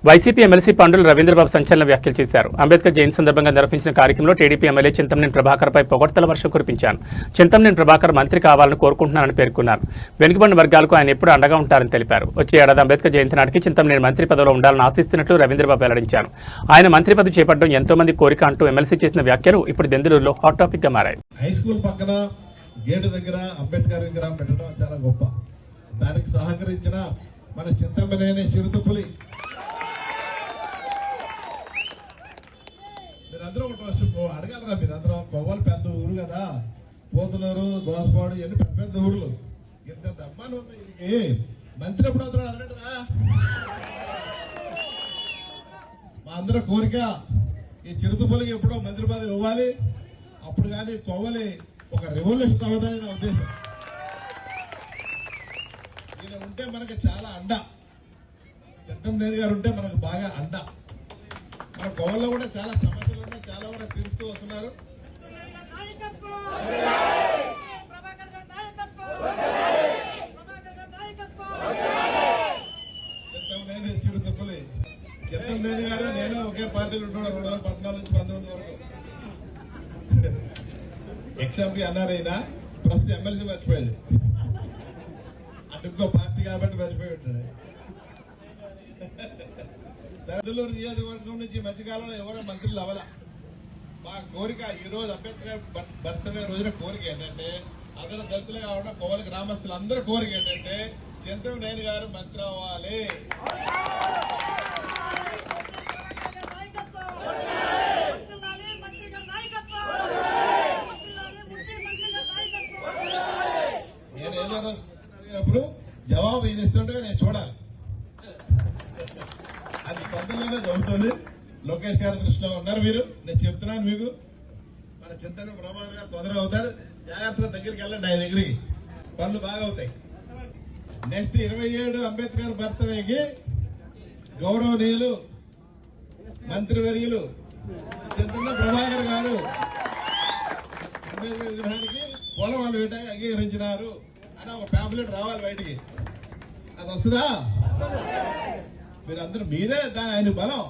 YCP MLC Pandula Ravindra Babu సంచలన వ్యాఖ్యలు చేశారు. అంబేద్కర్ జయంతి సందర్భంగా నిర్వహించిన కార్యక్రమంలో టీడీపీ ఎమ్మెల్యే చింతమనేని ప్రభాకర్పై పొగడ్తల వర్షం కురిపించారు. చింతమనేని ప్రభాకర్ మంత్రి కావాలని కోరుకుంటున్నారని పేర్కొన్నారు. వెనుకబడిన వర్గాలకు ఆయన ఎప్పుడూ అండగా ఉంటారని తెలిపారు. వచ్చే ఏడాది అంబేద్కర్ జయంతి నాటికి చింతమనేని మంత్రి పదవిలో ఉండాలని ఆశిస్తున్నట్లు రవీంద్రబాబు వెల్లడించారు. ఆయన మంత్రి పదవి చేపట్టడం ఎంతో మంది కోరిక అంటూ ఎమ్మెల్సీ చేసిన వ్యాఖ్యలు ఇప్పుడు దెందులూరులో హాట్ టాపిక్ గా మారాయి. హై స్కూల్ పక్కన గేటు దగ్గర అంబేద్కర్ విగ్రహం పెట్టడం చాలా గొప్ప. దానికి సహకరించిన మన చింతమనేని చిరుతపులి మీరందరూ ఒక అడగలరా? మీరందరూ కొవ్వలు పెద్ద ఊరు కదా, పోతున్నారు, దోసపాడు ఇవన్నీ పెద్ద పెద్ద ఊర్లు. ఇంత దమ్మాను ఉంది మంత్రి ఎప్పుడు అవుతాడు అడగడరా? మా అందరూ కోరిక ఈ చిరుతపులికి ఎప్పుడో మంత్రి పదవి ఇవ్వాలి. అప్పుడు కానీ కొవ్వలి ఒక రెవల్యూషన్ అవుతుందని నా ఉద్దేశం. ఈయన ఉంటే మనకు చాలా అండ. చింతమనేని గారు ఉంటే మనకు బాగా అండ. మన కోవల్లో కూడా చాలా సమస్యలు ఉన్నాయి, చాలా వరకు తీరుస్తూ వస్తున్నారు. చింతమనేని చిరుతపులి చింతమనేని గారు నేను ఒకే పార్టీలో ఉన్నాడు 2014 నుంచి 19 వరకు. ఎగ్జాంపుల్ అన్నారైనా ప్రస్తుతం ఎమ్మెల్సీ మర్చిపోయాడు. అంటే ఇంకో పార్టీ కాబట్టి మర్చిపోయి ఉంటాడు. దెందులూరు నియోజకవర్గం నుంచి మధ్యకాలంలో ఎవరో మంత్రులు అవ్వాల. మా కోరిక ఈరోజు అంబేద్కర్ బర్త్డే రోజున కోరిక ఏంటంటే అందరూ దళితులు కావడం కోవలి గ్రామస్తులు అందరూ కోరిక ఏంటంటే చింతమనేని గారు మంత్రి అవ్వాలి. నేను ఏదో జవాబు ఈయన ఇస్తుంటే నేను చూడాలి. అది తొందరలోనే జరుగుతుంది. లోకేష్ గారి దృష్టిలో ఉన్నారు మీరు. నేను చెప్తున్నాను మీకు, మన చింతమనేని ప్రభాకర్ గారు తొందరగా అవుతారు. జాగ్రత్తగా దగ్గరికి వెళ్ళండి, ఆయన దగ్గరికి పనులు బాగా అవుతాయి. నెక్స్ట్ 27 అంబేద్కర్ బర్త్డేకి గౌరవనీయులు మంత్రివర్యులు చింతమనేని ప్రభాకర్ గారు అంబేద్కర్ విగ్రహానికి పూలమాల వేయడానికి అంగీకరించినారు అని ఒక ప్యాంప్లెట్ రావాలి బయటికి. అది వస్తుందా? మీరందరూ మీరే ఆయన బలం.